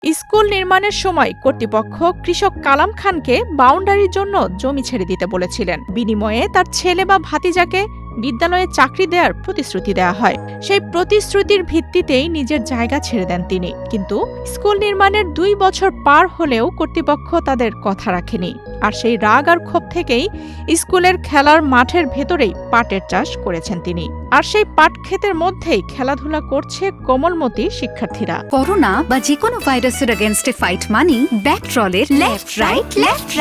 School নির্মাণের সময় কর্তৃপক্ষ কৃষক কালাম খানকে বাউন্ডারির জন্য জমি ছেড়ে দিতে বলেছিলেন। বিনিময়ে তার ছেলে বা ভাতিজাকে বিদ্যালয়ে চাকরি দেওয়ার প্রতিশ্রুতি দেওয়া হয়। সেই প্রতিশ্রুতির ভিত্তিতেই নিজের জায়গা ছেড়ে দেন তিনি। কিন্তু স্কুল নির্মাণের ২ বছর পার হলেও কর্তৃপক্ষ তাদের কথা রাখেনি। আর সেই রাগ আর ক্ষোভ থেকেই স্কুলের খেলার মাঠের ভেতরেই পাটের চাষ করেছেন তিনি। আর সেই পাট ক্ষেতের মধ্যেই খেলাধুলা করছে কোমলমতি শিক্ষার্থীরা। করোনা বা যে কোনো ভাইরাসের এগেইনস্টে ফাইট মানি ব্যাকট্রলের লেফট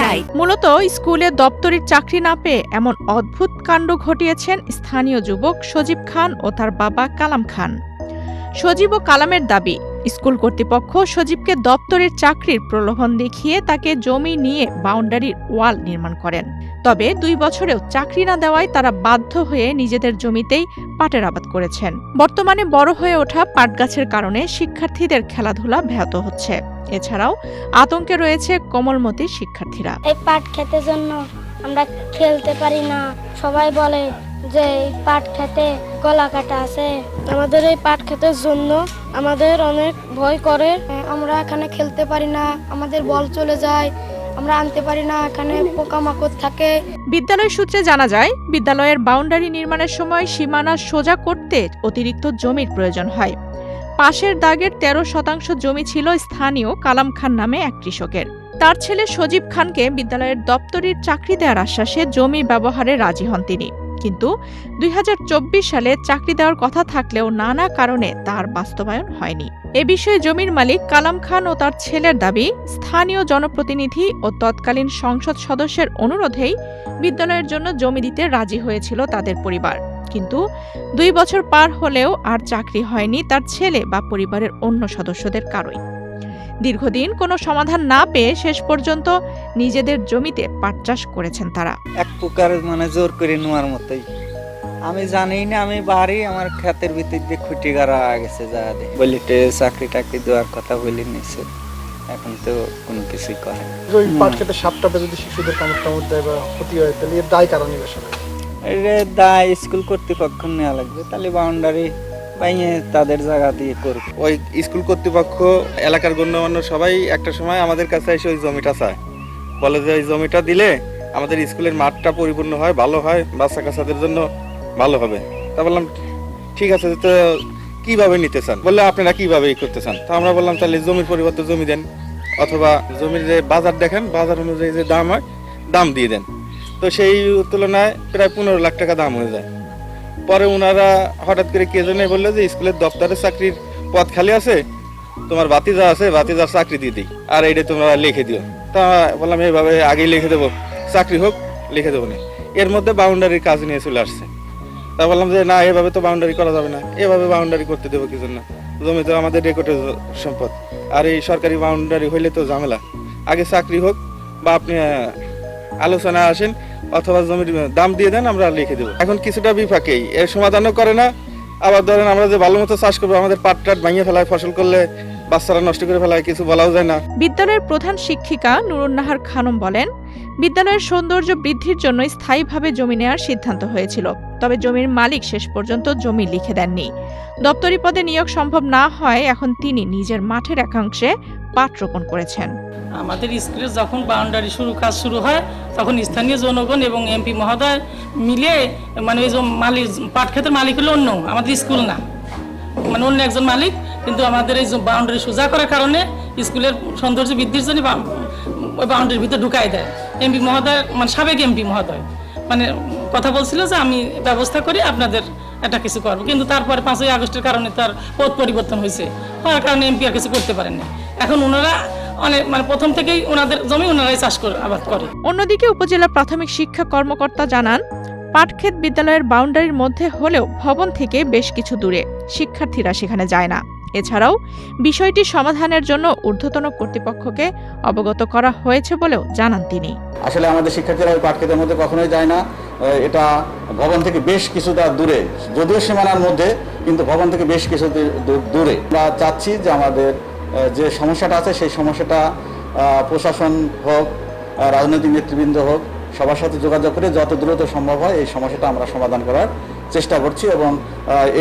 রাইট। মূলত স্কুলে দপ্তরির চাকরি না পেয়ে এমন অদ্ভুত কাণ্ড ঘটিয়েছেন স্থানীয় যুবক সজীব খান ও তার বাবা কালাম খান। সজীব ও কালামের দাবি, স্কুল কর্তৃপক্ষ সজীবকে দপ্তরের চাকরির প্রলোভন দেখিয়ে তাকে জমি নিয়ে বাউন্ডারির ওয়াল নির্মাণ করেন। তবে ২ বছরেও চাকরি না দেওয়ায় তারা বাধ্য হয়ে নিজেদের জমিতেই পাটের আবাদ করেছেন। বর্তমানে বড় হয়ে ওঠা পাট গাছের কারণে শিক্ষার্থীদের খেলাধুলা ব্যাহত হচ্ছে। এছাড়াও আতঙ্কে রয়েছে কোমলমতি শিক্ষার্থীরা। এই পাট ক্ষেতের জন্য আমরা খেলতে পারি না। সবাই বলে যে এই পাট ক্ষেতে গলা কাটা আছে। আমাদের এই পাট ক্ষেতের জন্য আমাদের অনেক ভয় করে। আমরা এখানে খেলতে পারি না, আমাদের বল চলে যায়, আমরা আনতে পারি না, এখানে পোকামাকড় থাকে। বিদ্যালয় সূত্রে জানা যায়, বিদ্যালয়ের বাউন্ডারি নির্মাণের সময় সীমানা সোজা করতে অতিরিক্ত জমির প্রয়োজন হয়। পাশের দাগের ১৩% জমি ছিল স্থানীয় কালাম খান নামে এক কৃষকের। তার ছেলে সজীব খানকে বিদ্যালয়ের দপ্তরির চাকরি দেওয়ার আশ্বাসে জমি ব্যবহারে রাজি হন তিনি। কিন্তু ২০২৪ সালে চাকরি দেওয়ার কথা থাকলেও নানা কারণে তার বাস্তবায়ন হয়নি। এ বিষয়ে জমির মালিক কালাম খান ও তার ছেলের দাবি, স্থানীয় জনপ্রতিনিধি ও তৎকালীন সংসদ সদস্যের অনুরোধেই বিদ্যালয়ের জন্য জমি দিতে রাজি হয়েছিল তাদের পরিবার। কিন্তু ২ বছর পার হলেও আর চাকরি হয়নি তার ছেলে বা পরিবারের অন্য সদস্যদের কারোই। দীর্ঘদিন কোনো সমাধান না পেয়ে শেষ পর্যন্ত নিজেদের জমিতে পাট চাষ করেছেন তারা। এক প্রকার জোর করে নেওয়ার মতোই। আমি জানি না, আমি বাড়ি আমার ক্ষেতের ভিতর দিয়ে খুঁটি গাড়া গেছে, যা বলিতে চাকরি টাকরি দেওয়ার কথা বলে নিছে, এখন তো কোনো কিছুই করে। ওই পাট খেতে সাপটাপে যদি শিশুদের কামড় দেয় বা ক্ষতি হয়, তাহলে এর দায় কারণ নিবে সবাই। এর দায় স্কুল কর্তৃপক্ষ নেওয়া লাগবে, তাহলে বাউন্ডারি বাইয়ে তাদের জায়গা দিয়ে করবে। ওই স্কুল কর্তৃপক্ষ, এলাকার গণ্যমান্য সবাই একটা সময় আমাদের কাছে এসে ওই জমিটা চায়, বলে যে ওই জমিটা দিলে আমাদের স্কুলের মাঠটা পরিপূর্ণ হয়, ভালো হয়, বাচ্চা কাচ্চাদের জন্য ভালো হবে। তা বললাম ঠিক আছে, তো কিভাবে নিতে চান? বললে আপনারা কিভাবে করতে চান? তা আমরা বললাম তাহলে জমির পরিবর্তে জমি দেন, অথবা জমির যে বাজার দেখেন, বাজার অনুযায়ী যে দাম হয় দাম দিয়ে দেন। তো সেই তুলনায় প্রায় ১৫ লাখ টাকা দাম হয়ে যায়। পরে ওনারা হঠাৎ করে কে জন্য বললো যে স্কুলের দপ্তরে চাকরির পদ খালি আছে, তোমার ভাতিজা আছে, ভাতিজার চাকরি দিয়ে দিই, আর এইটা তোমরা লিখে দিও। তা বললাম এইভাবে আগেই লিখে দেবো, চাকরি হোক লিখে দেবো না। এর মধ্যে বাউন্ডারির কাজ নিয়ে চলে আসছে। তা বললাম যে না, এভাবে তো বাউন্ডারি করা যাবে না, এভাবে বাউন্ডারি করতে দেবো কি জন্য? জমি তো আমাদের রেকর্ডের সম্পদ, আর এই সরকারি বাউন্ডারি হইলে তো ঝামেলা। আগে চাকরি হোক, বা আপনি আলোচনা আসেন, অথবা জমির দাম দিয়ে দেন, আমরা লিখে দেবো। এখন কিছুটা বিপাকেই, এর সমাধানও করে না। আবার ধরেন আমরা যে ভালো মতো চাষ করবো, আমাদের পাট টাট ভাঙিয়ে ফেলায়, ফসল করলে বাচ্চারা নষ্ট করে ফেলায়, কিছু বলাও যায় না। বিদ্যালয়ের প্রধান শিক্ষিকা নুরুন্নাহার খানম বলেন, বিদ্যালয়ের সৌন্দর্য বৃদ্ধির জন্য স্থায়ীভাবে জমি নেওয়ার সিদ্ধান্ত হয়েছিল। তবে জমির মালিক শেষ পর্যন্ত জমি লিখে দেননি। দপ্তরি পদে নিয়োগ সম্ভব না হয় এখন তিনি নিজের মাঠের একাংশে পাট রোপণ করেছেন। আমাদের স্কুলে যখন বাউন্ডারি কাজ শুরু হয়, তখন স্থানীয় জনগণ এবং এমপি মহোদয় মিলে, মানে ওই যে মালিক, পাট ক্ষেতের মালিক হলো অন্য, আমাদের স্কুল না, মানে অন্য একজন মালিক। কিন্তু আমাদের এই যে বাউন্ডারি সোজা করার কারণে স্কুলের সৌন্দর্য বৃদ্ধির জন্য ওই বাউন্ডারির ভিতরে ঢুকাই দেয় এমপি মহোদয়, মানে সাবেক এমপি মহোদয়। মানে কথা বলছিল যে আমি ব্যবস্থা করি, আপনাদের একটা কিছু করবো। কিন্তু তারপরে ৫ই আগস্টের কারণে তার পথ পরিবর্তন হয়েছে, হওয়ার কারণে এমপি আর কিছু করতে পারেননি। এখন ওনারা অনেক, মানে প্রথম থেকেই ওনাদের জমি ওনারাই চাষ করে আবাদ করে। অন্যদিকে উপজেলা প্রাথমিক শিক্ষা কর্মকর্তা জানান, পাটক্ষেত বিদ্যালয়ের বাউন্ডারির মধ্যে হলেও ভবন থেকে বেশ কিছু দূরে, শিক্ষার্থীরা সেখানে যায় না। এছাড়াও বিষয়টি সমাধানের জন্য ঊর্ধ্বতন কর্তৃপক্ষকে অবগত করা হয়েছে বলেও জানান তিনি। আসলে আমাদের শিক্ষার্থীরা ওই পাটক্ষেতের মধ্যে কখনোই যায় না। এটা ভবন থেকে বেশ কিছুটা দূরে, যদিও সীমানার মধ্যে, কিন্তু ভবন থেকে বেশ কিছু দূরে। আমরা চাচ্ছি যে আমাদের যে সমস্যাটা আছে, সেই সমস্যাটা প্রশাসন হোক, রাজনৈতিক নেতৃবৃন্দ হোক, সবার সাথে যোগাযোগ করে যত দ্রুত সম্ভব হয় এই সমস্যাটা আমরা সমাধান করার চেষ্টা করছি। এবং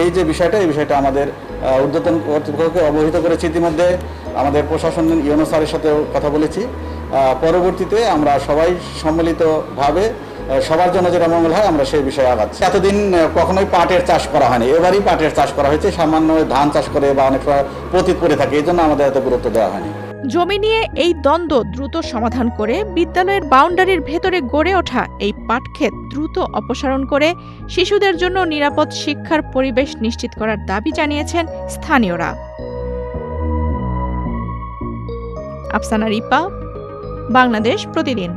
এই যে বিষয়টা, এই বিষয়টা আমাদের ঊর্ধ্বতন কর্তৃপক্ষকে অবহিত করেছি। ইতিমধ্যে আমাদের প্রশাসন ইউনো স্যারের সাথেও কথা বলেছি। পরবর্তীতে আমরা সবাই সম্মিলিতভাবে সবার জন্য যেটা মঙ্গল হয় আমরা সেই বিষয়ে আগাচ্ছি। এতদিন কখনোই পাটের চাষ করা হয়নি, এবারই পাটের চাষ করা হয়েছে। সামান্য ধান চাষ করে বা অনেক পতিত করে থাকে, এই জন্য আমাদের এত গুরুত্ব দেওয়া হয়নি। জমি নিয়ে এই দ্বন্দ্ব দ্রুত সমাধান করে বিদ্যালয়ের বাউন্ডারির ভেতরে গড়ে ওঠা এই পাটক্ষেত দ্রুত অপসারণ করে শিশুদের জন্য নিরাপদ শিক্ষার পরিবেশ নিশ্চিত করার দাবি জানিয়েছেন স্থানীয়রা। আফসানা রিপা, বাংলাদেশ প্রতিদিন।